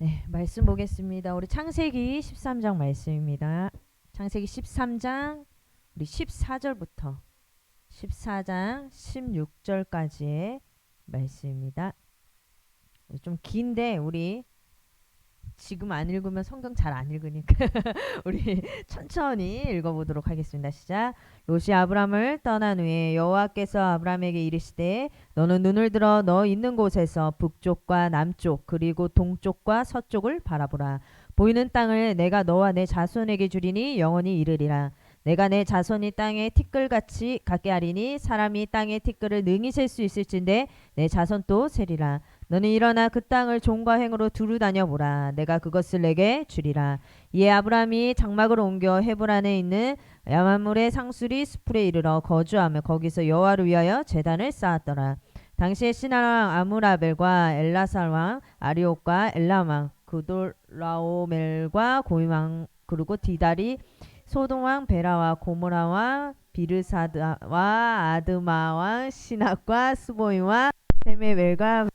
네, 말씀 보겠습니다. 우리 창세기 13장 말씀입니다. 창세기 13장 우리 14절부터 14장 16절까지의 말씀입니다. 좀 긴데 우리 지금 안 읽으면 성경 잘 안 읽으니까 우리 천천히 읽어보도록 하겠습니다. 시작. 롯이 아브람을 떠난 후에 여호와께서 아브람에게 이르시되 너는 눈을 들어 너 있는 곳에서 북쪽과 남쪽 그리고 동쪽과 서쪽을 바라보라. 보이는 땅을 내가 너와 내 자손에게 주리니 영원히 이르리라. 내가 내 자손이 땅에 티끌같이 갖게 하리니 사람이 땅의 티끌을 능히 셀 수 있을진데 내 자손도 세리라. 너는 일어나 그 땅을 종과 횡으로 두루 다녀보라. 내가 그것을 내게 주리라. 이에 아브람이 장막을 옮겨 헤브란에 있는 야만물의 상수리 수풀에 이르러 거주하며 거기서 여호와를 위하여 제단을 쌓았더라. 당시에 시나왕 아므라벨과 엘라살왕 아리옥과 엘람왕 그돌라오멜과 고임왕 그리고 디달이 소동왕 베라와 고모라와 비르사드와 아드마왕 시낙과 스보임과 세메벨과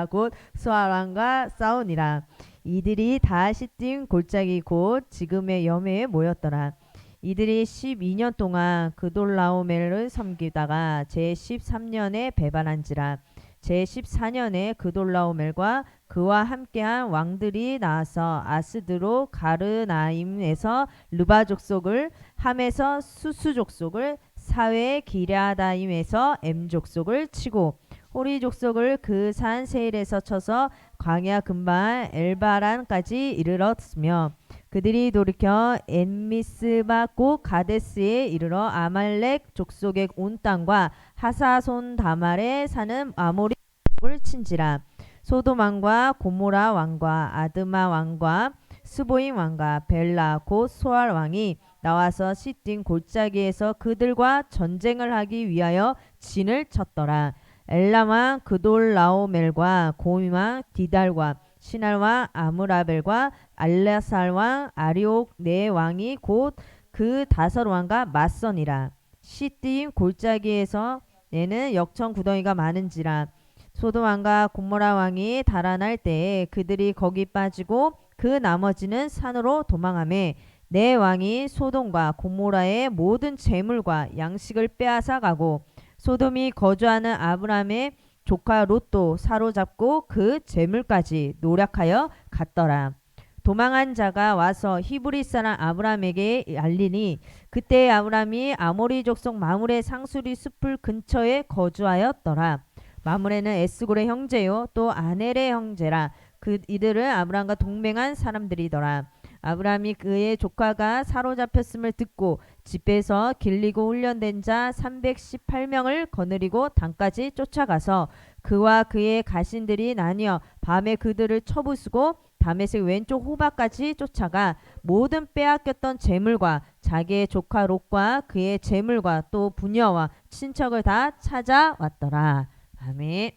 곧 수아랑과 싸우니라. 이들이 다 시딤 골짜기 곧 지금의 여매에 모였더라. 이들이 12년 동안 그돌라오멜을 섬기다가 제13년에 배반한지라. 제14년에 그돌라오멜과 그와 함께한 왕들이 나와서 아스드로 가르나임에서 르바 족속을, 함에서 수수 족속을, 사회 기랴다임에서 엠 족속을 치고 호리 족속을 그 산 세일에서 쳐서 광야 근방 엘바란까지 이르렀으며 그들이 돌이켜 엔미스바 곧 가데스에 이르러 아말렉 족속의 온 땅과 하사손 다말에 사는 아모리 족속을 친지라. 소돔 왕과 고모라 왕과 아드마 왕과 스보임 왕과 벨라 곧 소알 왕이 나와서 시딤 골짜기에서 그들과 전쟁을 하기 위하여 진을 쳤더라. 엘람왕 그돌라오멜과 고임왕 디달과 시날왕 아므라벨과 알라살왕 아리옥 네 왕이 곧 그 다섯 왕과 맞서니라. 시딤 골짜기에서 내는 역청 구덩이가 많은지라. 소돔 왕과 고모라 왕이 달아날 때에 그들이 거기 빠지고 그 나머지는 산으로 도망하매 네 왕이 소돔과 고모라의 모든 재물과 양식을 빼앗아 가고 소돔이 거주하는 아브람의 조카 롯도 사로잡고 그 재물까지 노략하여 갔더라. 도망한 자가 와서 히브리 사람 아브람에게 알리니 그때 아브람이 아모리 족속 마물의 상수리 숲을 근처에 거주하였더라. 마물에는 에스골의 형제요 또 아넬의 형제라. 그 이들은 아브람과 동맹한 사람들이더라. 아브람이 그의 조카가 사로잡혔음을 듣고 집에서 길리고 훈련된 자 318명을 거느리고 단까지 쫓아가서 그와 그의 가신들이 나뉘어 밤에 그들을 쳐부수고 다메섹 왼쪽 호박까지 쫓아가 모든 빼앗겼던 재물과 자기의 조카 롯과 그의 재물과 또 부녀와 친척을 다 찾아왔더라. 아멘.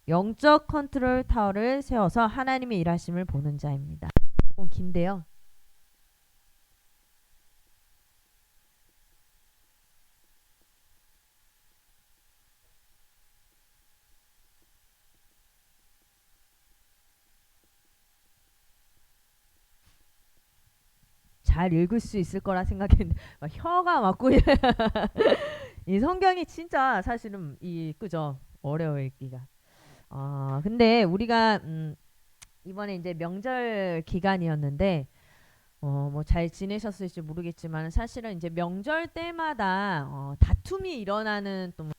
영적 컨트롤 타워를 세워서 하나님의 일하심을 보는 자입니다. 조금 긴데요. 잘 읽을 수 있을 거라 생각했는데 막 혀가 막고 이 성경이 진짜 사실은 이 그죠 어려워 읽기가. 근데 우리가 이번에 이제 명절 기간이었는데 뭐 잘 지내셨을지 모르겠지만 사실은 이제 명절 때마다 다툼이 일어나는 또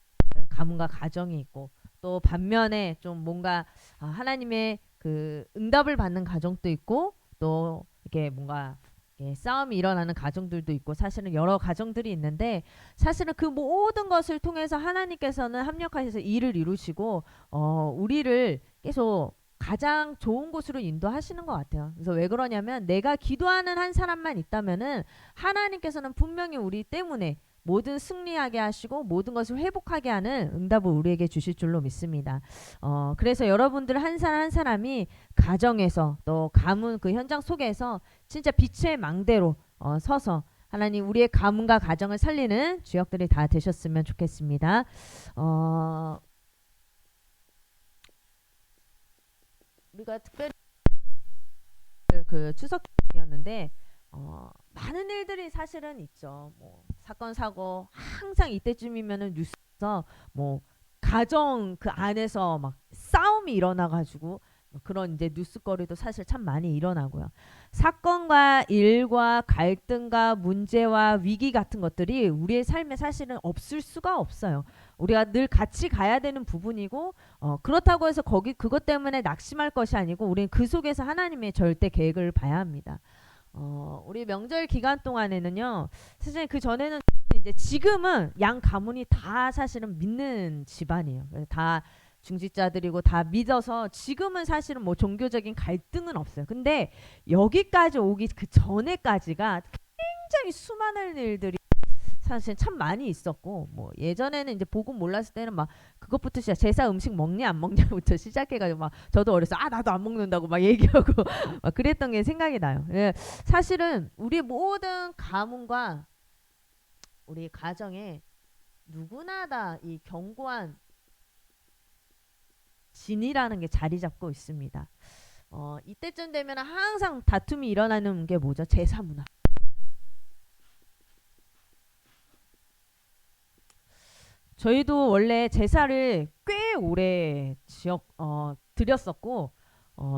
가문과 가정이 있고 또 반면에 좀 뭔가 하나님의 그 응답을 받는 가정도 있고 또 이렇게 뭔가 싸움이 일어나는 가정들도 있고 사실은 여러 가정들이 있는데 사실은 그 모든 것을 통해서 하나님께서는 합력하셔서 일을 이루시고 우리를 계속 가장 좋은 곳으로 인도하시는 것 같아요. 그래서 왜 그러냐면 내가 기도하는 한 사람만 있다면은 하나님께서는 분명히 우리 때문에 모든 승리하게 하시고 모든 것을 회복하게 하는 응답을 우리에게 주실 줄로 믿습니다. 그래서 여러분들 한 사람 한 사람이 가정에서 또 가문 그 현장 속에서 진짜 빛의 망대로 서서 하나님 우리의 가문과 가정을 살리는 주역들이 다 되셨으면 좋겠습니다. 우리가 특별히 그 추석이었는데 많은 일들이 사실은 있죠. 뭐 사건 사고 항상 이때쯤이면은 뉴스에서 뭐 가정 그 안에서 막 싸움이 일어나 가지고 그런 이제 뉴스거리도 사실 참 많이 일어나고요. 사건과 일과 갈등과 문제와 위기 같은 것들이 우리의 삶에 사실은 없을 수가 없어요. 우리가 늘 같이 가야 되는 부분이고 그렇다고 해서 거기 그것 때문에 낙심할 것이 아니고 우리는 그 속에서 하나님의 절대 계획을 봐야 합니다. 우리 명절 기간 동안에는요. 사실 그 전에는 이제 지금은 양 가문이 다 사실은 믿는 집안이에요. 그래서 다 중직자들이고 다 믿어서 지금은 사실은 뭐 종교적인 갈등은 없어요. 근데 여기까지 오기 그 전에까지가 굉장히 수많은 일들이 사실 참 많이 있었고 뭐 예전에는 이제 복음 몰랐을 때는 막 그것부터 시작 제사 음식 먹냐 안 먹냐부터 시작해가지고 막 저도 어려서 아 나도 안 먹는다고 막 얘기하고 막 그랬던 게 생각이 나요. 예, 사실은 우리 모든 가문과 우리 가정에 누구나 다 이 견고한 진이라는 게 자리 잡고 있습니다. 이때쯤 되면 항상 다툼이 일어나는 게 뭐죠? 제사 문화. 저희도 원래 제사를 꽤 오래 드렸었고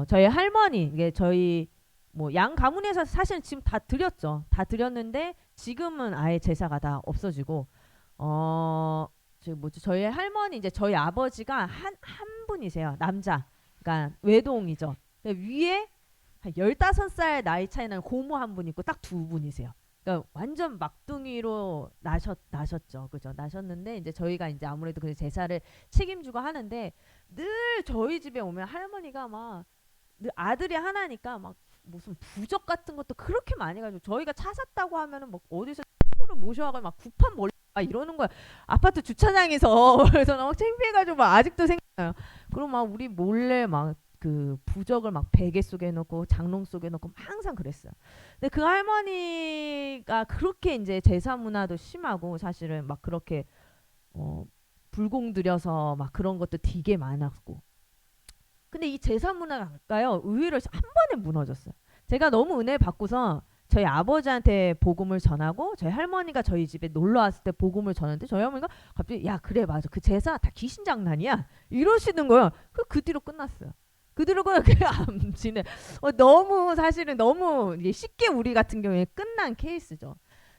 저희 할머니 이게 저희 뭐 양 가문에서 사실 지금 다 드렸죠. 다 드렸는데 지금은 아예 제사가 다 없어지고 어 저희 뭐지 저희 할머니 이제 저희 아버지가 한 분이세요. 남자. 그러니까 외동이죠. 위에 한 15살 나이 차이 나는 고모 한 분 있고 딱 두 분이세요. 그러니까 완전 막둥이로 나셨죠. 그죠? 나셨는데 이제 저희가 이제 아무래도 그 제사를 책임지고 하는데 늘 저희 집에 오면 할머니가 막 늘 아들이 하나니까 막 무슨 부적 같은 것도 그렇게 많이 가지고 저희가 차 샀다고 하면은 뭐 어디서 친구를 모셔와가 막 구판 몰래 막 이러는 거야. 아파트 주차장에서 그래서 너무 창피해가지고 막 아직도 생각나요. 그럼 막 우리 몰래 막 그 부적을 막 베개 속에 넣고 장롱 속에 넣고 막 항상 그랬어요. 근데 그 할머니가 그렇게 이제 제사 문화도 심하고 사실은 막 그렇게 어 불공 들여서 막 그런 것도 되게 많았고 근데 이 제사 문화가요 의외로 한 번에 무너졌어요. 제가 너무 은혜 받고서 저희 아버지한테 복음을 전하고 저희 할머니가 저희 집에 놀러 왔을 때 복음을 전하는데 저희 할머니가 갑자기 야 그래 맞아 그 제사 다 귀신 장난이야 이러시는 거예요. 그 뒤로 끝났어요. 그 뒤로 그냥 안 지내. 너무 사실은 너무 이게 쉽게 우리 같은 경우에 끝난 케이스죠.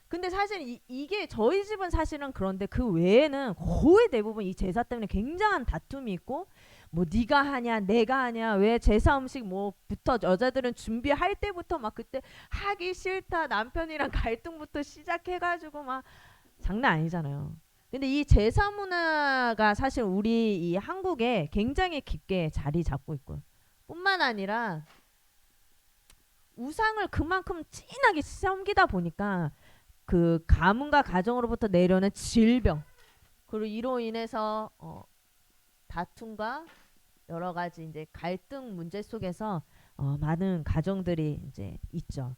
근데 사실 이게 저희 집은 사실은 그런데 그 외에는 거의 대부분 이 제사 때문에 굉장한 다툼이 있고 뭐 네가 하냐 내가 하냐 왜 제사 음식 뭐부터 여자들은 준비할 때부터 막 그때 하기 싫다 남편이랑 갈등부터 시작해가지고 막 장난 아니잖아요. 근데 이 제사 문화가 사실 우리 이 한국에 굉장히 깊게 자리 잡고 있고요. 뿐만 아니라 우상을 그만큼 진하게 섬기다 보니까 그 가문과 가정으로부터 내려오는 질병 그리고 이로 인해서 다툼과 여러 가지 이제 갈등 문제 속에서 많은 가정들이 이제 있죠.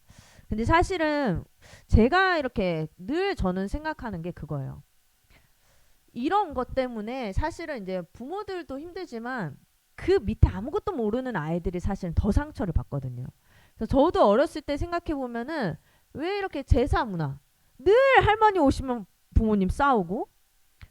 근데 사실은 제가 이렇게 늘 저는 생각하는 게 그거예요. 이런 것 때문에 사실은 이제 부모들도 힘들지만 그 밑에 아무것도 모르는 아이들이 사실은 더 상처를 받거든요. 그래서 저도 어렸을 때 생각해 보면은 왜 이렇게 제사 문화 늘 할머니 오시면 부모님 싸우고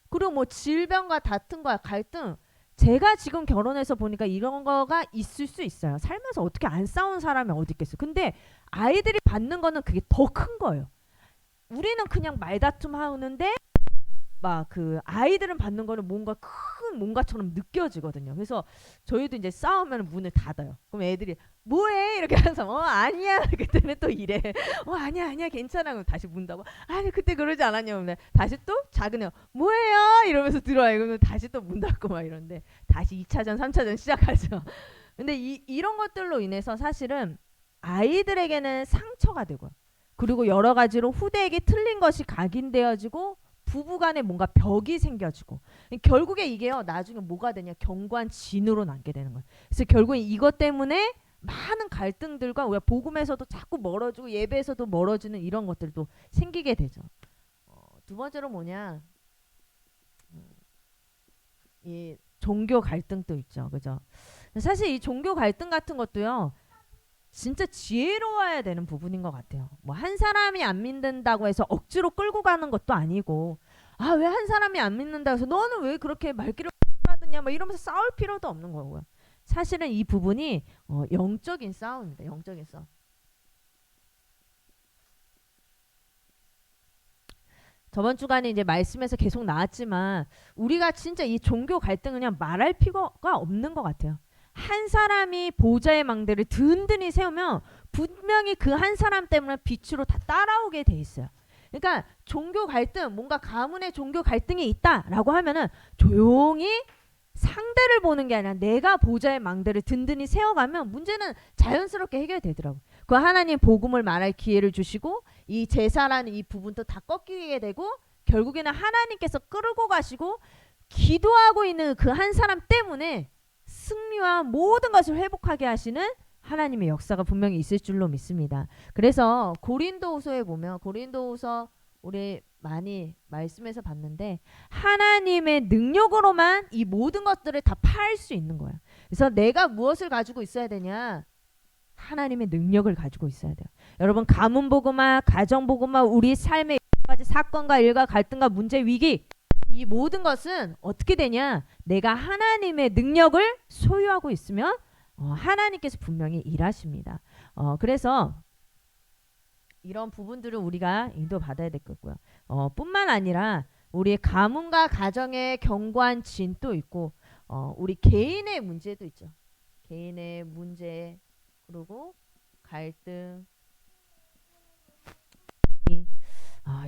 그리고 뭐 질병과 다툼과 갈등 제가 지금 결혼해서 보니까 이런 거가 있을 수 있어요. 살면서 어떻게 안 싸운 사람이 어디 있겠어요. 근데 아이들이 받는 거는 그게 더 큰 거예요. 우리는 그냥 말다툼 하는데 막 그 아이들은 받는 거는 뭔가 큰 뭔가처럼 느껴지거든요. 그래서 저희도 이제 싸우면 문을 닫아요. 그럼 애들이 뭐해 이렇게 해서 아니야 그때는 또 이래 아니야 아니야 괜찮아 그럼 다시 문다고 아니 그때 그러지 않았냐 그러면 다시 또 작은 애 뭐예요 이러면서 들어와요. 그러면 다시 또 문 닫고 막 이런데 다시 2차전 3차전 시작하죠. 근데 이런 것들로 인해서 사실은 아이들에게는 상처가 되고요. 그리고 여러 가지로 후대에게 틀린 것이 각인되어지고 부부간에 뭔가 벽이 생겨지고 결국에 이게요 나중에 뭐가 되냐 견고한 진으로 남게 되는 거예요. 그래서 결국에 이것 때문에 많은 갈등들과 우리가 복음에서도 자꾸 멀어지고 예배에서도 멀어지는 이런 것들도 생기게 되죠. 두 번째로 뭐냐 이 종교 갈등도 있죠, 그죠? 사실 이 종교 갈등 같은 것도요 진짜 지혜로워야 되는 부분인 것 같아요. 뭐 한 사람이 안 믿는다고 해서 억지로 끌고 가는 것도 아니고, 아, 왜 한 사람이 안 믿는다고 해서 너는 왜 그렇게 말귀를 하느냐 뭐 이러면서 싸울 필요도 없는 거고요. 사실은 이 부분이 영적인 싸움입니다. 영적인 싸움. 저번 주간에 이제 말씀에서 계속 나왔지만 우리가 진짜 이 종교 갈등은 그냥 말할 필요가 없는 것 같아요. 한 사람이 보좌의 망대를 든든히 세우면 분명히 그 한 사람 때문에 빛으로 다 따라오게 돼 있어요. 그러니까 종교 갈등, 뭔가 가문의 종교 갈등이 있다라고 하면은 조용히 상대를 보는 게 아니라 내가 보좌의 망대를 든든히 세워가면 문제는 자연스럽게 해결되더라고요. 그 하나님 복음을 말할 기회를 주시고 이 제사라는 이 부분도 다 꺾이게 되고 결국에는 하나님께서 끌고 가시고 기도하고 있는 그 한 사람 때문에 승리와 모든 것을 회복하게 하시는 하나님의 역사가 분명히 있을 줄로 믿습니다. 그래서 고린도후서에 보면 고린도후서 우리 많이 말씀에서 봤는데 하나님의 능력으로만 이 모든 것들을 다 팔 수 있는 거야. 그래서 내가 무엇을 가지고 있어야 되냐? 하나님의 능력을 가지고 있어야 돼요. 여러분 가문 복음화, 가정 복음화, 우리 삶의 여러 가지 사건과 일과 갈등과 문제 위기 이 모든 것은 어떻게 되냐? 내가 하나님의 능력을 소유하고 있으면 하나님께서 분명히 일하십니다. 그래서 이런 부분들을 우리가 인도받아야 되겠고요. 뿐만 아니라 우리 가문과 가정의 견고한 진도 있고 우리 개인의 문제도 있죠. 개인의 문제 그리고 갈등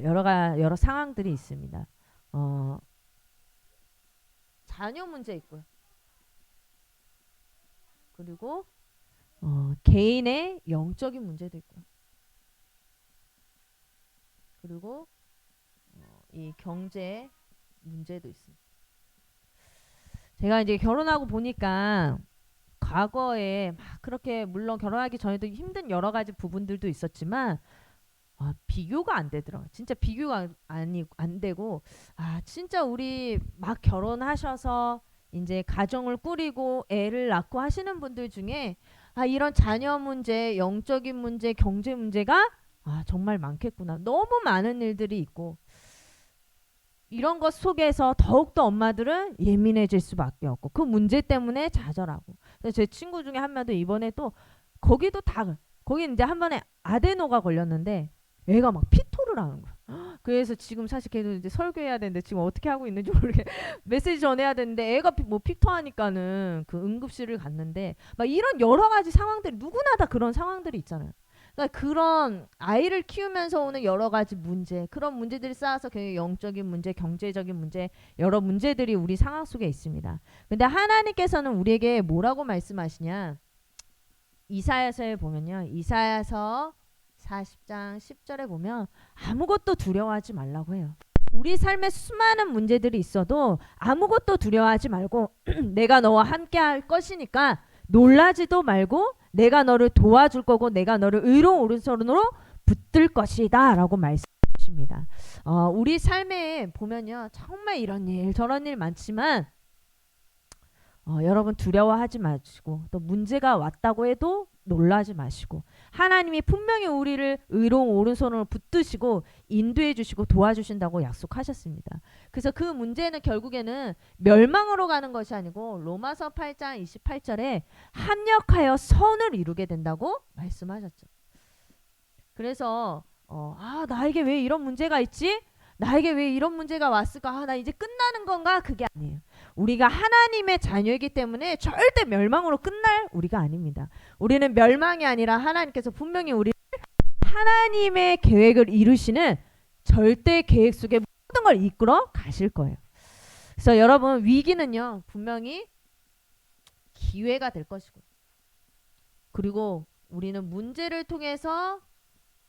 여러 상황들이 있습니다. 자녀 문제 있고요. 그리고 개인의 영적인 문제도 있고요. 그리고 이 경제 문제도 있습니다. 제가 이제 결혼하고 보니까 과거에 막 그렇게 물론 결혼하기 전에도 힘든 여러 가지 부분들도 있었지만 비교가 안 되더라고요. 진짜 비교가 안 되고 진짜 우리 막 결혼하셔서 이제 가정을 꾸리고 애를 낳고 하시는 분들 중에 이런 자녀 문제, 영적인 문제, 경제 문제가 정말 많겠구나. 너무 많은 일들이 있고 이런 것 속에서 더욱더 엄마들은 예민해질 수밖에 없고 그 문제 때문에 좌절하고 제 친구 중에 한 명도 이번에 또 거기 이제 한 번에 아데노가 걸렸는데 애가 막 피토를 하는 거야. 그래서 지금 사실 걔도 이제 설교해야 되는데 지금 어떻게 하고 있는지 모르게 메시지 전해야 되는데 애가 뭐 피토하니까는 그 응급실을 갔는데 막 이런 여러 가지 상황들이 누구나 다 그런 상황들이 있잖아요. 그러니까 그런 아이를 키우면서 오는 여러 가지 문제, 그런 문제들이 쌓아서 영적인 문제, 경제적인 문제, 여러 문제들이 우리 상황 속에 있습니다. 근데 하나님께서는 우리에게 뭐라고 말씀하시냐? 이사야서에 보면요. 이사야서 40장 10절에 보면 아무것도 두려워하지 말라고 해요. 우리 삶에 수많은 문제들이 있어도 아무것도 두려워하지 말고 내가 너와 함께 할 것이니까 놀라지도 말고 내가 너를 도와줄 거고 내가 너를 의로운 오른손으로 붙들 것이다 라고 말씀하십니다. 우리 삶에 보면요. 정말 이런 일 저런 일 많지만 여러분 두려워하지 마시고 또 문제가 왔다고 해도 놀라지 마시고 하나님이 분명히 우리를 의로운 오른손으로 붙드시고 인도해 주시고 도와주신다고 약속하셨습니다. 그래서 그 문제는 결국에는 멸망으로 가는 것이 아니고 로마서 8장 28절에 합력하여 선을 이루게 된다고 말씀하셨죠. 그래서 나에게 왜 이런 문제가 있지? 나에게 왜 이런 문제가 왔을까? 나 이제 끝나는 건가? 그게 아니에요. 우리가 하나님의 자녀이기 때문에 절대 멸망으로 끝날 우리가 아닙니다. 우리는 멸망이 아니라 하나님께서 분명히 우리 하나님의 계획을 이루시는 절대 계획 속에 모든 걸 이끌어 가실 거예요. 그래서 여러분 위기는요 분명히 기회가 될 것이고 그리고 우리는 문제를 통해서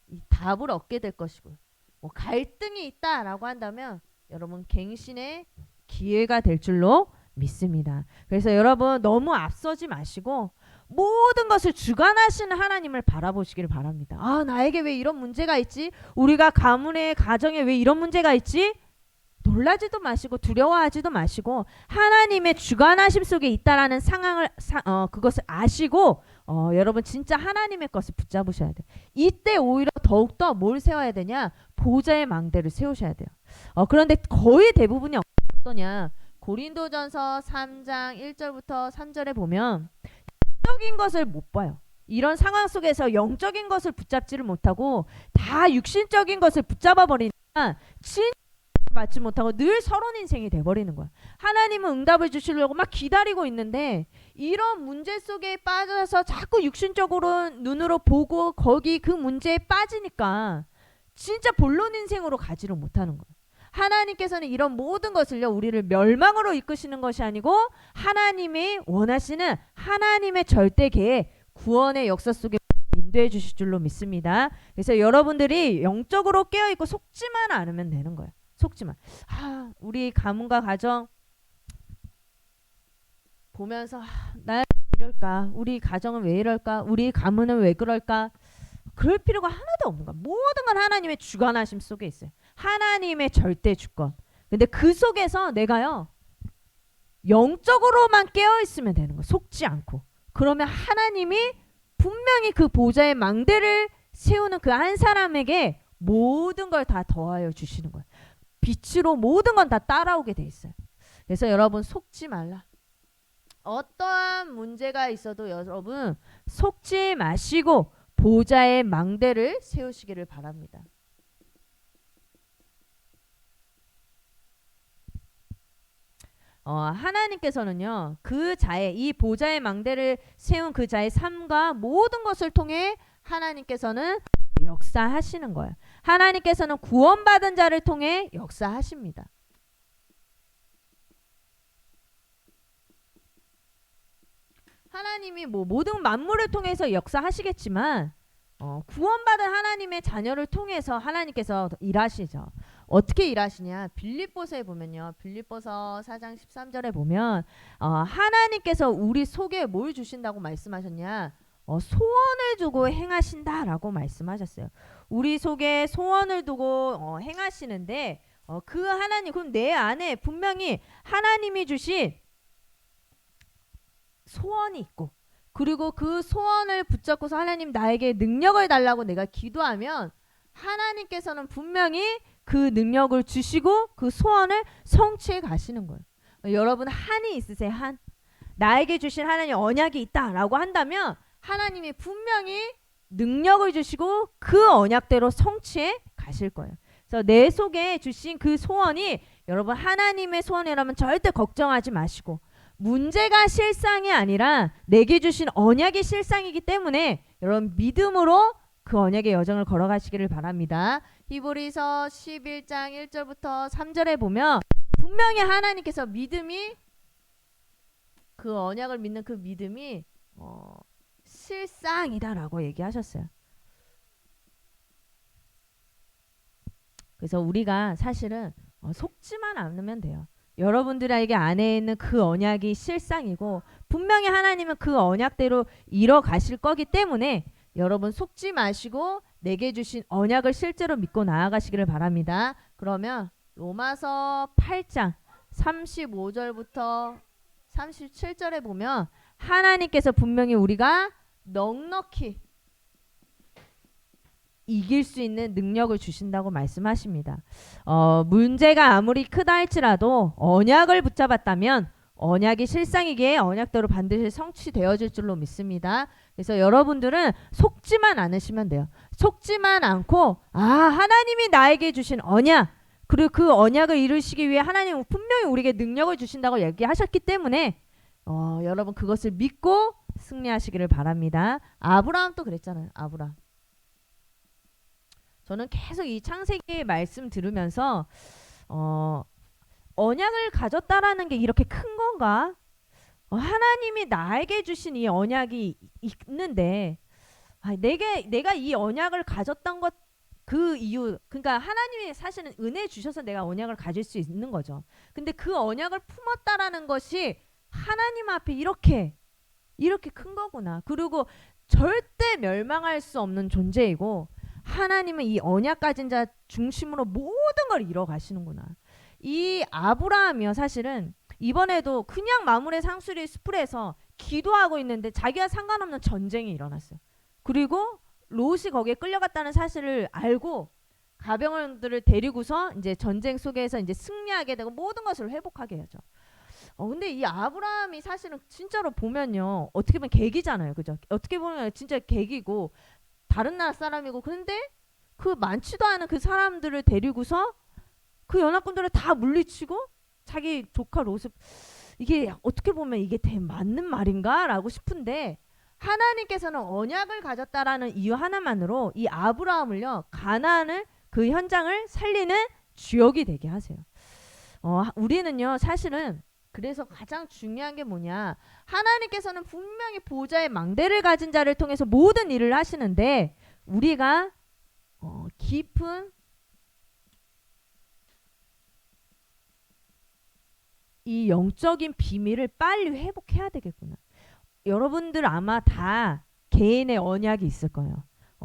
이 답을 얻게 될 것이고 뭐 갈등이 있다라고 한다면 여러분 갱신의 기회가 될 줄로 믿습니다. 그래서 여러분 너무 앞서지 마시고 모든 것을 주관하시는 하나님을 바라보시길 바랍니다. 나에게 왜 이런 문제가 있지? 우리가 가문에 가정에 왜 이런 문제가 있지? 놀라지도 마시고 두려워하지도 마시고 하나님의 주관하심 속에 있다라는 상황을 그것을 아시고 여러분 진짜 하나님의 것을 붙잡으셔야 돼요. 이때 오히려 더욱더 뭘 세워야 되냐? 보좌의 망대를 세우셔야 돼요. 그런데 거의 대부분이 어떠냐? 고린도전서 3장 1절부터 3절에 보면 영적인 것을 못 봐요. 이런 상황 속에서 영적인 것을 붙잡지를 못하고 다 육신적인 것을 붙잡아 버리니까 진짜 받지 못하고 늘 서론 인생이 돼버리는 거야. 하나님은 응답을 주시려고 막 기다리고 있는데 이런 문제 속에 빠져서 자꾸 육신적으로 눈으로 보고 거기 그 문제에 빠지니까 진짜 본론 인생으로 가지를 못하는 거야. 하나님께서는 이런 모든 것을요 우리를 멸망으로 이끄시는 것이 아니고 하나님이 원하시는 하나님의 절대 계획 구원의 역사 속에 인도해 주실 줄로 믿습니다. 그래서 여러분들이 영적으로 깨어있고 속지만 않으면 되는 거예요. 속지만. 우리 가문과 가정 보면서 나 이럴까? 우리 가정은 왜 이럴까? 우리 가문은 왜 그럴까? 그럴 필요가 하나도 없는 거야. 모든 건 하나님의 주관하심 속에 있어요. 하나님의 절대 주권. 근데 그 속에서 내가요 영적으로만 깨어있으면 되는 거야. 속지 않고. 그러면 하나님이 분명히 그 보좌의 망대를 세우는 그 한 사람에게 모든 걸 다 더하여 주시는 거예요. 빛으로 모든 건 다 따라오게 돼 있어요. 그래서 여러분 속지 말라. 어떠한 문제가 있어도 여러분 속지 마시고 보좌의 망대를 세우시기를 바랍니다. 하나님께서는요 그 자의 이 보좌의 망대를 세운 그 자의 삶과 모든 것을 통해 하나님께서는 역사하시는 거예요. 하나님께서는 구원받은 자를 통해 역사하십니다. 하나님이 모든 만물을 통해서 역사하시겠지만 구원받은 하나님의 자녀를 통해서 하나님께서 일하시죠. 어떻게 일하시냐? 빌립보서에 보면요. 빌립보서 4장 13절에 보면 하나님께서 우리 속에 뭘 주신다고 말씀하셨냐? 소원을 두고 행하신다라고 말씀하셨어요. 우리 속에 소원을 두고 행하시는데 그 하나님 그럼 내 안에 분명히 하나님이 주신 소원이 있고 그리고 그 소원을 붙잡고서 하나님 나에게 능력을 달라고 내가 기도하면 하나님께서는 분명히 그 능력을 주시고 그 소원을 성취해 가시는 거예요. 여러분 한이 있으세요? 한? 나에게 주신 하나님 언약이 있다라고 한다면 하나님이 분명히 능력을 주시고 그 언약대로 성취해 가실 거예요. 그래서 내 속에 주신 그 소원이 여러분 하나님의 소원이라면 절대 걱정하지 마시고 문제가 실상이 아니라 내게 주신 언약이 실상이기 때문에 여러분 믿음으로 그 언약의 여정을 걸어가시기를 바랍니다. 히브리서 11장 1절부터 3절에 보면 분명히 하나님께서 믿음이 그 언약을 믿는 그 믿음이 실상이다라고 얘기하셨어요. 그래서 우리가 사실은 속지만 않으면 돼요. 여러분들에게 안에 있는 그 언약이 실상이고 분명히 하나님은 그 언약대로 이뤄 가실 거기 때문에 여러분 속지 마시고 내게 주신 언약을 실제로 믿고 나아가시기를 바랍니다. 그러면 로마서 8장 35절부터 37절에 보면 하나님께서 분명히 우리가 넉넉히 이길 수 있는 능력을 주신다고 말씀하십니다. 문제가 아무리 크다 할지라도 언약을 붙잡았다면 언약이 실상이기에 언약대로 반드시 성취되어질 줄로 믿습니다. 그래서 여러분들은 속지만 않으시면 돼요. 속지만 않고 하나님이 나에게 주신 언약 그리고 그 언약을 이루시기 위해 하나님은 분명히 우리에게 능력을 주신다고 얘기하셨기 때문에 여러분 그것을 믿고 승리하시기를 바랍니다. 아브라함도 그랬잖아요. 아브라함. 저는 계속 이 창세기 말씀 들으면서 언약을 가졌다라는 게 이렇게 큰 건가? 하나님이 나에게 주신 이 언약이 있는데 내가 이 언약을 가졌던 것 그 이유 그러니까 하나님이 사실은 은혜 주셔서 내가 언약을 가질 수 있는 거죠. 근데 그 언약을 품었다라는 것이 하나님 앞에 이렇게 큰 거구나. 그리고 절대 멸망할 수 없는 존재이고 하나님은 이 언약 가진 자 중심으로 모든 걸 이뤄 가시는구나. 이 아브라함이요 사실은 이번에도 그냥 마물의 상수리 숲에서 기도하고 있는데 자기와 상관없는 전쟁이 일어났어요. 그리고 롯이 거기에 끌려갔다는 사실을 알고 가병들을 데리고서 이제 전쟁 속에서 이제 승리하게 되고 모든 것을 회복하게 하죠. 근데 이 아브라함이 사실은 진짜로 보면요. 어떻게 보면 계기잖아요. 그죠? 어떻게 보면 진짜 계기고 다른 나라 사람이고 그런데 그 많지도 않은 그 사람들을 데리고서 그 연합군들을 다 물리치고 자기 조카 롯을 이게 어떻게 보면 이게 맞는 말인가라고 싶은데 하나님께서는 언약을 가졌다라는 이유 하나만으로 이 아브라함을요 가나안을 그 현장을 살리는 주역이 되게 하세요. 우리는요 사실은 그래서 가장 중요한 게 뭐냐 하나님께서는 분명히 보좌의 망대를 가진 자를 통해서 모든 일을 하시는데 우리가 깊은 이 영적인 비밀을 빨리 회복해야 되겠구나. 여러분들 아마 다 개인의 언약이 있을 거예요.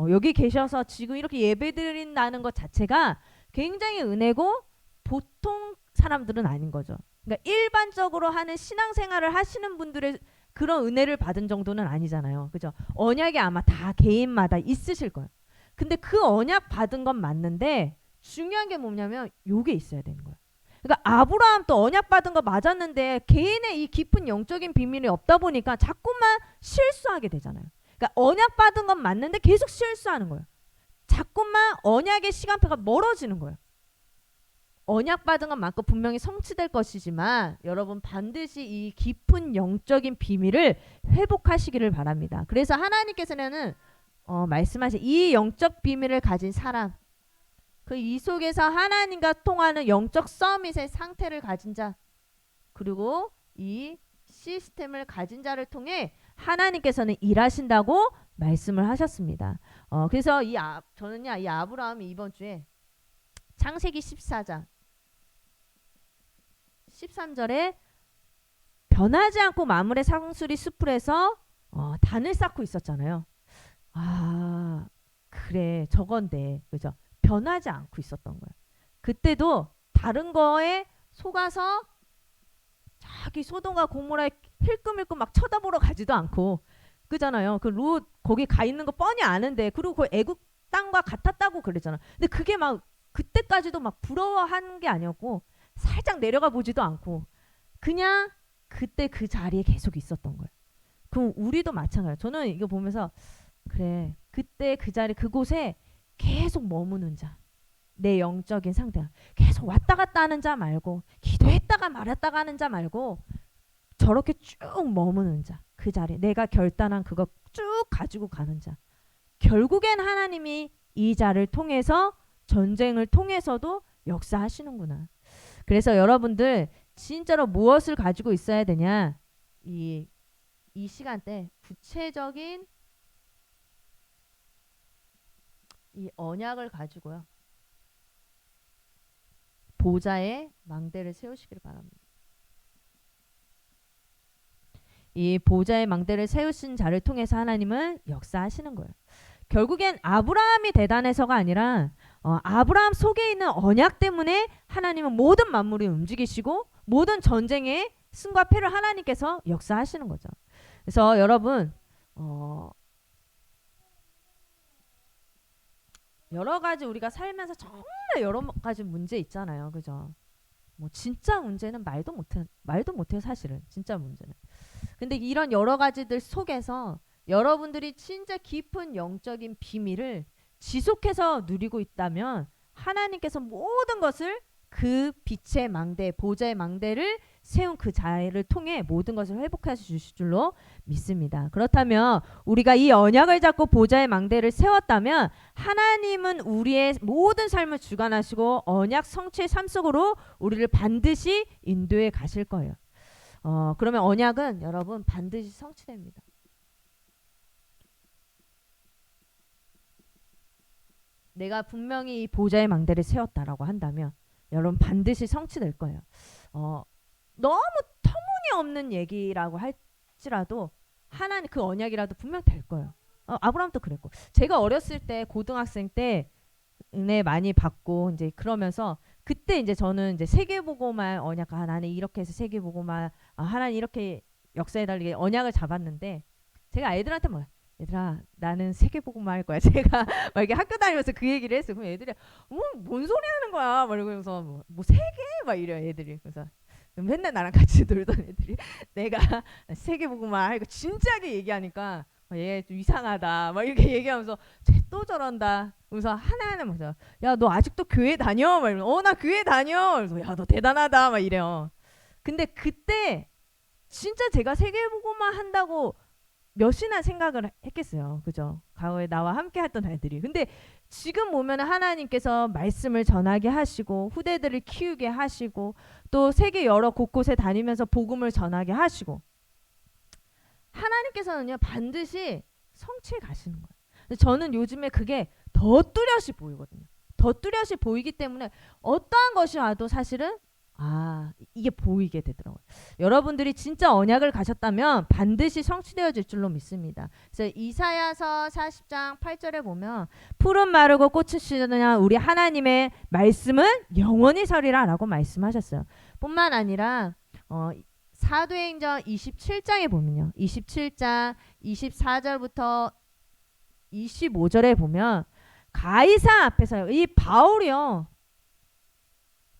여기 계셔서 지금 이렇게 예배 드린다는 것 자체가 굉장히 은혜고 보통 사람들은 아닌 거죠. 그러니까 일반적으로 하는 신앙생활을 하시는 분들의 그런 은혜를 받은 정도는 아니잖아요. 그죠? 언약이 아마 다 개인마다 있으실 거예요. 근데 그 언약 받은 건 맞는데 중요한 게 뭐냐면 요게 있어야 되는 거예요. 그러니까 아브라함 또 언약 받은 거 맞았는데 개인의 이 깊은 영적인 비밀이 없다 보니까 자꾸만 실수하게 되잖아요. 그러니까 언약 받은 건 맞는데 계속 실수하는 거예요. 자꾸만 언약의 시간표가 멀어지는 거예요. 언약 받은 건 맞고 분명히 성취될 것이지만 여러분 반드시 이 깊은 영적인 비밀을 회복하시기를 바랍니다. 그래서 하나님께서는 말씀하신 이 영적 비밀을 가진 사람 그 이 속에서 하나님과 통하는 영적 서밋의 상태를 가진 자 그리고 이 시스템을 가진 자를 통해 하나님께서는 일하신다고 말씀을 하셨습니다. 그래서 저는요 이 아브라함이 이번 주에 창세기 14장 13절에 변하지 않고 마물의 상수리 숲에서 단을 쌓고 있었잖아요. 아 그래 저건데 그죠? 변하지 않고 있었던 거예요. 그때도 다른 거에 속아서 자기 소돔과 고모라에 힐끔힐끔 막 쳐다보러 가지도 않고 그잖아요. 그 롯 거기 가 있는 거 뻔히 아는데 그리고 그 애국 땅과 같았다고 그랬잖아. 근데 그게 막 그때까지도 막 부러워하는 게 아니었고 살짝 내려가 보지도 않고 그냥 그때 그 자리에 계속 있었던 거예요. 그럼 우리도 마찬가지예요. 저는 이거 보면서 그래 그때 그 자리 그곳에 계속 머무는 자 내 영적인 상태 계속 왔다 갔다 하는 자 말고 기도했다가 말았다가 하는 자 말고 저렇게 쭉 머무는 자 그 자리 내가 결단한 그거 쭉 가지고 가는 자 결국엔 하나님이 이 자를 통해서 전쟁을 통해서도 역사하시는구나. 그래서 여러분들 진짜로 무엇을 가지고 있어야 되냐 이 시간대 구체적인 이 언약을 가지고요. 보좌의 망대를 세우시길 바랍니다. 이 보좌의 망대를 세우신 자를 통해서 하나님은 역사하시는 거예요. 결국엔 아브라함이 대단해서가 아니라 아브라함 속에 있는 언약 때문에 하나님은 모든 만물이 움직이시고 모든 전쟁의 승과 패를 하나님께서 역사하시는 거죠. 그래서 여러분 여러 가지 우리가 살면서 정말 여러 가지 문제 있잖아요. 그죠? 뭐 진짜 문제는 말도 못해요 사실은 진짜 문제는. 근데 이런 여러 가지들 속에서 여러분들이 진짜 깊은 영적인 비밀을 지속해서 누리고 있다면 하나님께서 모든 것을 그 빛의 망대 보좌의 망대를 세운 그 자를 통해 모든 것을 회복해 주실 줄로 믿습니다. 그렇다면 우리가 이 언약을 잡고 보좌의 망대를 세웠다면 하나님은 우리의 모든 삶을 주관하시고 언약 성취의 삶 속으로 우리를 반드시 인도해 가실 거예요. 그러면 언약은 여러분 반드시 성취됩니다. 내가 분명히 이 보좌의 망대를 세웠다라고 한다면 여러분 반드시 성취될 거예요. 너무 터무니없는 얘기라고 할지라도 하나님 그 언약이라도 분명 될 거예요. 아브라함도 그랬고 제가 어렸을 때 고등학생 때 은혜 많이 받고 이제 그러면서 그때 이제 저는 이제 세계보고만 언약, 나는 이렇게 해서 세계보고만, 하나님 이렇게 역사에 달리게 언약을 잡았는데, 제가 애들한테 뭐, 얘들아 나는 세계보고만 할 거야. 제가 막 이렇게 학교 다니면서 그 얘기를 했어요. 그럼 애들이 뭔 소리 하는 거야 막 이러면서 뭐 세계 막 이래요 애들이. 그래서 맨날 나랑 같이 놀던 애들이 내가 세계보고만 하고 진지하게 얘기하니까 얘 좀 이상하다 막 이렇게 얘기하면서 쟤 또 저런다. 그래서 하나하나 먼저 야 너 아직도 교회 다녀? 막 이러면 나 교회 다녀. 그래서 야 너 대단하다 막 이래요. 근데 그때 진짜 제가 세계보고만 한다고 몇이나 생각을 했겠어요. 그죠? 과거에 나와 함께 했던 아이들이. 근데 지금 보면 하나님께서 말씀을 전하게 하시고 후대들을 키우게 하시고 또 세계 여러 곳곳에 다니면서 복음을 전하게 하시고 하나님께서는요 반드시 성취해 가시는 거예요. 근데 저는 요즘에 그게 더 뚜렷이 보이거든요. 더 뚜렷이 보이기 때문에 어떠한 것이 와도 사실은 이게 보이게 되더라고요. 여러분들이 진짜 언약을 가셨다면 반드시 성취되어질 줄로 믿습니다. 그래서 이사야서 40장 8절에 보면 푸른 마르고 꽃이 시드냐 우리 하나님의 말씀은 영원히 서리라 라고 말씀하셨어요. 뿐만 아니라 사도행전 27장에 보면요. 27장 24절부터 25절에 보면 가이사 앞에서요. 이 바울이요.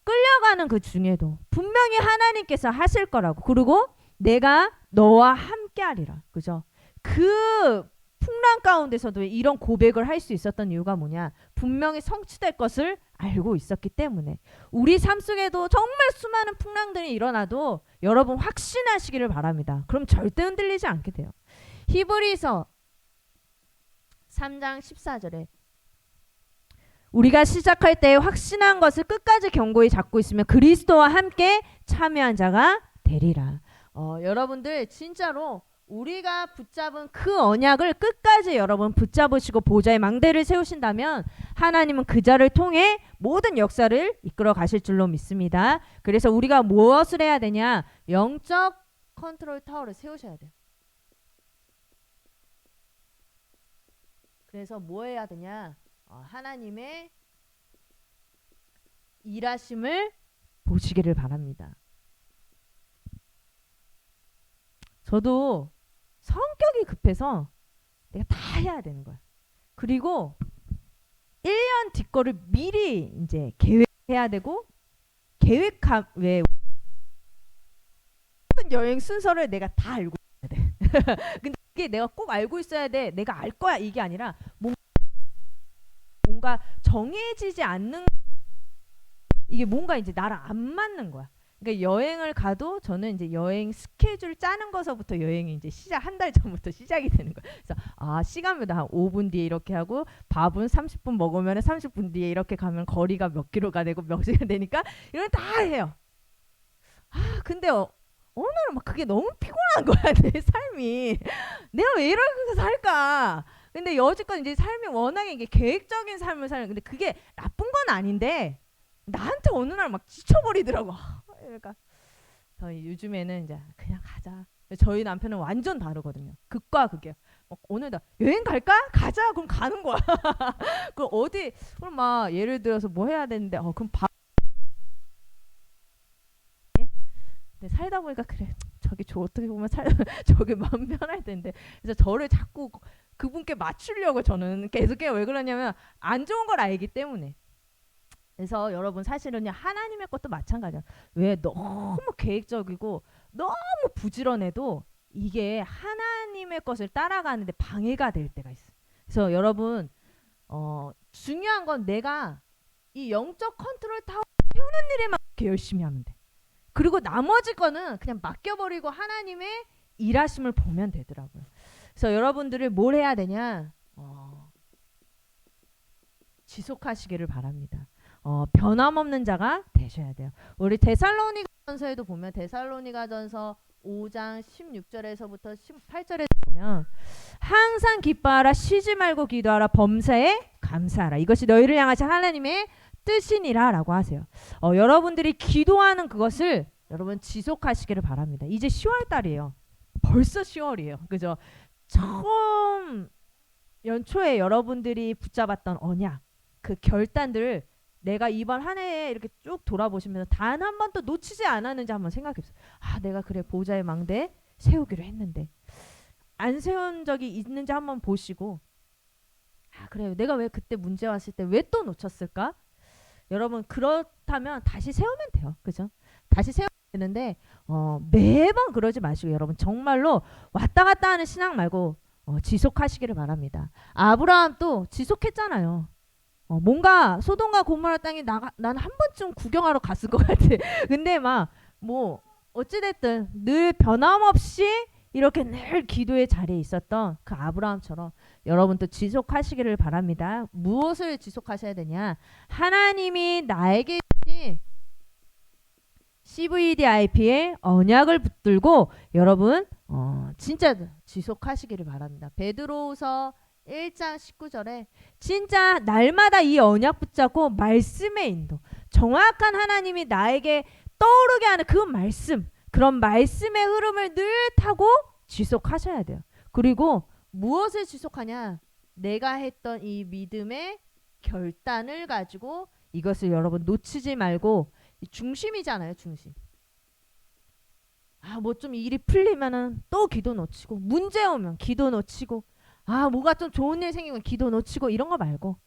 끌려가는 그 중에도 분명히 하나님께서 하실 거라고. 그리고 내가 너와 함께 하리라. 그죠? 그 풍랑 가운데서도 이런 고백을 할 수 있었던 이유가 뭐냐? 분명히 성취될 것을 알고 있었기 때문에. 우리 삶 속에도 정말 수많은 풍랑들이 일어나도 여러분 확신하시기를 바랍니다. 그럼 절대 흔들리지 않게 돼요. 히브리서 3장 14절에 우리가 시작할 때 확신한 것을 끝까지 견고히 잡고 있으면 그리스도와 함께 참여한 자가 되리라. 여러분들 진짜로 우리가 붙잡은 그 언약을 끝까지 여러분 붙잡으시고 보좌의 망대를 세우신다면 하나님은 그 자를 통해 모든 역사를 이끌어 가실 줄로 믿습니다. 그래서 우리가 무엇을 해야 되냐? 영적 컨트롤 타워를 세우셔야 돼요. 그래서 뭐 해야 되냐? 하나님의 일하심을 보시기를 바랍니다. 저도 성격이 급해서 내가 다 해야 되는 거야. 그리고 1년 뒤 거를 미리 이제 계획해야 되고 계획한 왜 모든 여행 순서를 내가 다 알고 있어야 돼. 근데 이게 내가 꼭 알고 있어야 돼. 내가 알 거야 이게 아니라 뭔가 정해지지 않는 이게 뭔가 이제 나랑 안 맞는 거야. 그러니까 여행을 가도 저는 이제 여행 스케줄 짜는 거서부터 여행이 이제 한 달 전부터 시작이 되는 거야. 그래서 시간마다 한 5분 뒤에 이렇게 하고 밥은 30분 먹으면 30분 뒤에 이렇게 가면 거리가 몇 킬로가 되고 몇 시간 되니까 이런 다 해요. 근데 어느 날은 막 그게 너무 피곤한 거야 내 삶이. 내가 왜 이렇게 살까? 근데 여지껏 이제 삶이 워낙에 이게 계획적인 삶을 사는 근데 그게 나쁜 건 아닌데 나한테 어느 날 막 지쳐버리더라고. 그러니까 요즘에는 이제 그냥 가자. 저희 남편은 완전 다르거든요. 극과 극이에요. 오늘 나 여행 갈까? 가자. 그럼 가는 거야. 그럼 그럼 막 예를 들어서 뭐 해야 되는데 그럼 근데 살다 보니까 그래 저기 어떻게 보면 저게 마음 편할 텐데 그래서 저를 자꾸 그분께 맞추려고 저는 계속해요. 왜 그러냐면 안 좋은 걸 알기 때문에. 그래서 여러분 사실은 하나님의 것도 마찬가지야. 왜 너무 계획적이고 너무 부지런해도 이게 하나님의 것을 따라가는데 방해가 될 때가 있어. 그래서 여러분 중요한 건 내가 이 영적 컨트롤 타워 세우는 일에만 열심히 하면 돼. 그리고 나머지 거는 그냥 맡겨버리고 하나님의 일하심을 보면 되더라고요. 그래서 여러분들을 뭘 해야 되냐? 지속하시기를 바랍니다. 변함없는 자가 되셔야 돼요. 우리 데살로니가전서에도 보면 데살로니가전서 5장 16절에서부터 18절에 보면 항상 기뻐하라 쉬지 말고 기도하라 범사에 감사하라 이것이 너희를 향하신 하나님의 뜻이니라 라고 하세요. 여러분들이 기도하는 그것을 여러분 지속하시기를 바랍니다. 이제 10월 달이에요. 벌써 10월이에요. 그죠? 처음 연초에 여러분들이 붙잡았던 언약 그 결단들을 내가 이번 한 해에 이렇게 쭉 돌아보시면서 단 한 번도 놓치지 않았는지 한번 생각해 보세요. 아, 내가 그래 보호자의 망대 세우기로 했는데 안 세운 적이 있는지 한번 보시고, 아, 그래요. 내가 왜 그때 문제 왔을 때 왜 또 놓쳤을까? 여러분 그렇다면 다시 세우면 돼요. 그죠? 다시 세우면 되는데 매번 그러지 마시고 여러분 정말로 왔다 갔다 하는 신앙 말고 지속하시기를 바랍니다. 아브라함도 지속했잖아요. 뭔가 소돔과 고모라 땅에 난 한 번쯤 구경하러 갔을 것 같아. 근데 막 뭐 어찌됐든 늘 변함없이 이렇게 늘 기도의 자리에 있었던 그 아브라함처럼 여러분도 지속하시기를 바랍니다. 무엇을 지속하셔야 되냐? 하나님이 나에게 주신 CVDIP의 언약을 붙들고 여러분 진짜 지속하시기를 바랍니다. 베드로후서 1장 19절에 진짜 날마다 이 언약 붙잡고 말씀의 인도, 정확한 하나님이 나에게 떠오르게 하는 그 말씀, 그런 말씀의 흐름을 늘 타고 지속하셔야 돼요. 그리고 무엇을 지속하냐? 내가 했던 이 믿음의 결단을 가지고 이것을 여러분 놓치지 말고, 중심이잖아요, 중심. 아, 뭐 좀 일이 풀리면은 또 기도 놓치고, 문제 오면 기도 놓치고, 아, 뭐가 좀 좋은 일 생기면 기도 놓치고, 이런 거 말고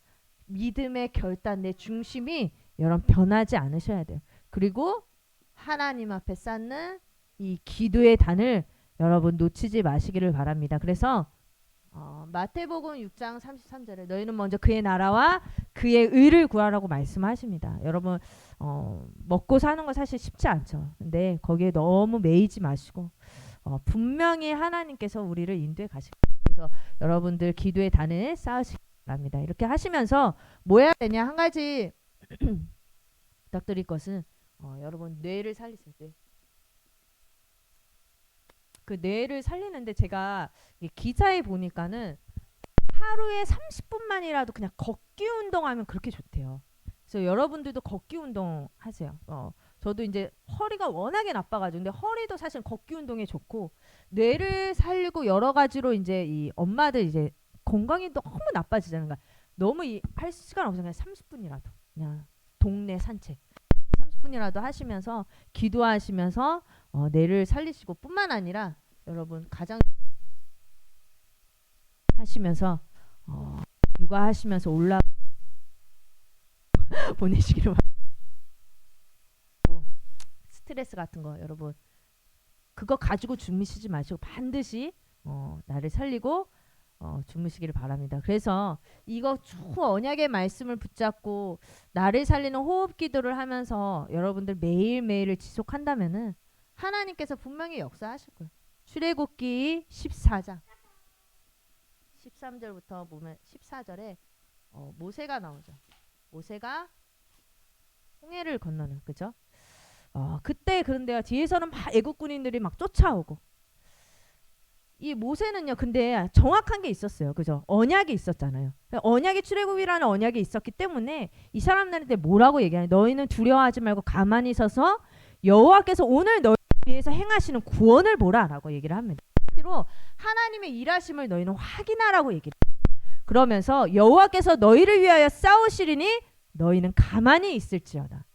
믿음의 결단, 내 중심이 여러분 변하지 않으셔야 돼요. 그리고 하나님 앞에 쌓는 이 기도의 단을 여러분 놓치지 마시기를 바랍니다. 그래서 마태복음 6장 33절에 너희는 먼저 그의 나라와 그의 의를 구하라고 말씀하십니다. 여러분 먹고 사는 거 사실 쉽지 않죠. 근데 거기에 너무 매이지 마시고 분명히 하나님께서 우리를 인도해 가실 거예요. 그래서 여러분들 기도의 단을 쌓으시기 바랍니다. 이렇게 하시면서 뭐 해야 되냐? 한 가지 부탁드릴 것은 여러분 뇌를 살리세요. 그 뇌를 살리는데 제가 기사에 보니까는 하루에 30분만이라도 그냥 걷기 운동하면 그렇게 좋대요. 그래서 여러분들도 걷기 운동 하세요. 저도 이제 허리가 워낙에 나빠가지고, 근데 허리도 사실 걷기 운동에 좋고, 뇌를 살리고 여러 가지로 이제 이 엄마들 이제 건강이 너무 나빠지잖아요. 그러니까 너무 할 시간 없어서 그냥 30분이라도 그냥 동네 산책 30분이라도 하시면서 기도하시면서 뇌를 살리시고, 뿐만 아니라 여러분 가장 하시면서 육아하시면서 올라 보내시기를 바라고, 스트레스 같은 거 여러분 그거 가지고 주무시지 마시고 반드시 나를 살리고 주무시기를 바랍니다. 그래서 이거 쭉 언약의 말씀을 붙잡고 나를 살리는 호흡 기도를 하면서 여러분들 매일매일을 지속한다면은 하나님께서 분명히 역사하실 거예요. 출애굽기 14장 13절부터 보면 14절에 모세가 나오죠. 모세가 홍해를 건너는, 그죠? 그때 그런데요, 뒤에서는 막 애국군인들이 막 쫓아오고, 이 모세는요 근데 정확한 게 있었어요. 그죠? 언약이 있었잖아요. 언약이 출애굽이라는 언약이 있었기 때문에 이 사람들한테 뭐라고 얘기하냐? 너희는 두려워하지 말고 가만히 서서 여호와께서 오늘 너희 위해서 행하시는 구원을 보라라고 얘기를 합니다. 한마디로 하나님의 일하심을 너희는 확인하라고 얘기를 해요. 그러면서 여호와께서 너희를 위하여 싸우시리니 너희는 가만히 있을지어다.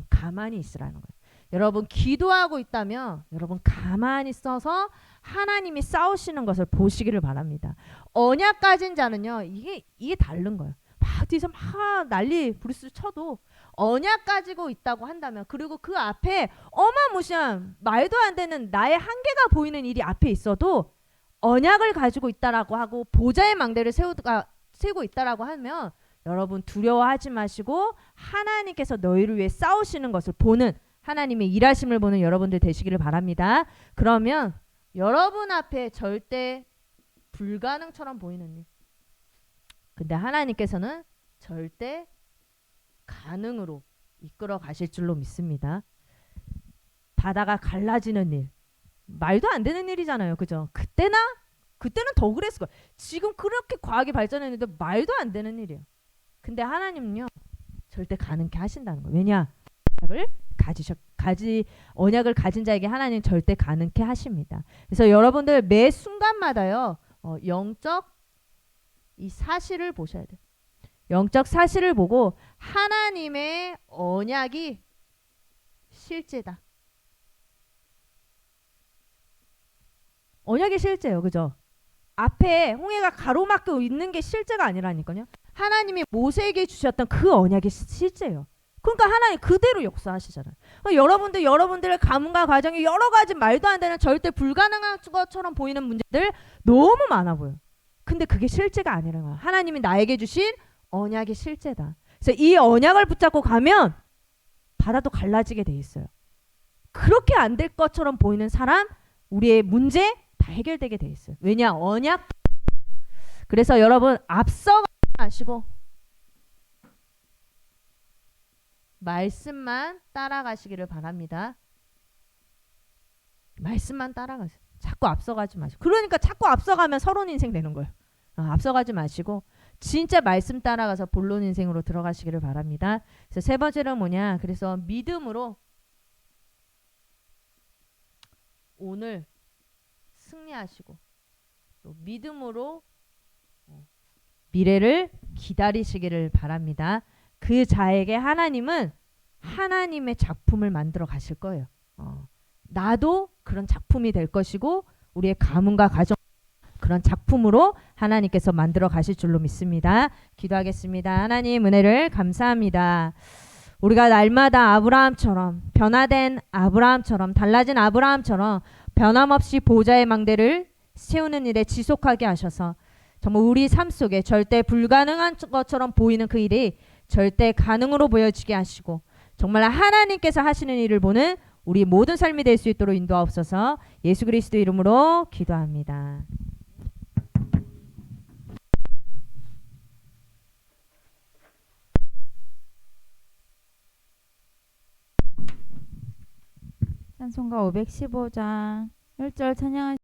가만히 있으라는 거예요. 여러분 기도하고 있다면 여러분 가만히 서서 하나님이 싸우시는 것을 보시기를 바랍니다. 언약 가진 자는요 이게 다른 거예요. 막 뒤에서 막 난리 브루스 쳐도 언약 가지고 있다고 한다면, 그리고 그 앞에 어마무시한 말도 안 되는 나의 한계가 보이는 일이 앞에 있어도 언약을 가지고 있다라고 하고 보좌의 망대를 세우고 있다라고 하면 여러분 두려워하지 마시고 하나님께서 너희를 위해 싸우시는 것을 보는, 하나님의 일하심을 보는 여러분들 되시기를 바랍니다. 그러면 여러분 앞에 절대 불가능처럼 보이는 일, 근데 하나님께서는 절대 가능으로 이끌어 가실 줄로 믿습니다. 바다가 갈라지는 일, 말도 안 되는 일이잖아요. 그죠? 그때는 더 그랬을 거예요. 지금 그렇게 과학이 발전했는데 말도 안 되는 일이에요. 근데 하나님은요 절대 가능케 하신다는 거예요. 왜냐? 언약을 가진 자에게 하나님 절대 가능케 하십니다. 그래서 여러분들 매 순간마다요 영적 이 사실을 보셔야 돼요. 영적 사실을 보고 하나님의 언약이 실제다. 언약이 실제예요. 그죠? 앞에 홍해가 가로막고 있는 게 실제가 아니라니까요. 하나님이 모세에게 주셨던 그 언약이 실제예요. 그러니까 하나님 그대로 역사하시잖아요. 여러분들의 가문과 가정이 여러 가지 말도 안 되는 절대 불가능한 것처럼 보이는 문제들 너무 많아 보여요. 근데 그게 실제가 아니라는 거야. 하나님이 나에게 주신 언약이 실제다. 그래서 이 언약을 붙잡고 가면 바다도 갈라지게 돼 있어요. 그렇게 안 될 것처럼 보이는 사람, 우리의 문제 다 해결되게 돼 있어요. 왜냐? 언약. 그래서 여러분 앞서가지 마시고 말씀만 따라가시기를 바랍니다. 말씀만 따라가세요. 자꾸 앞서가지 마시고. 그러니까 자꾸 앞서가면 서론 인생 되는 거예요. 앞서가지 마시고 진짜 말씀 따라가서 본론 인생으로 들어가시기를 바랍니다. 그래서 세 번째는 뭐냐? 그래서 믿음으로 오늘 승리하시고 또 믿음으로 미래를 기다리시기를 바랍니다. 그 자에게 하나님은 하나님의 작품을 만들어 가실 거예요. 나도 그런 작품이 될 것이고 우리의 가문과 가정 그런 작품으로 하나님께서 만들어 가실 줄로 믿습니다. 기도하겠습니다. 하나님 은혜를 감사합니다. 우리가 날마다 아브라함처럼 변화된 아브라함처럼 달라진 아브라함처럼 변함없이 보좌의 망대를 세우는 일에 지속하게 하셔서 정말 우리 삶 속에 절대 불가능한 것처럼 보이는 그 일이 절대 가능으로 보여지게 하시고 정말 하나님께서 하시는 일을 보는 우리 모든 삶이 될 수 있도록 인도하옵소서. 예수 그리스도 이름으로 기도합니다. 찬송가 515장 1절 찬양하시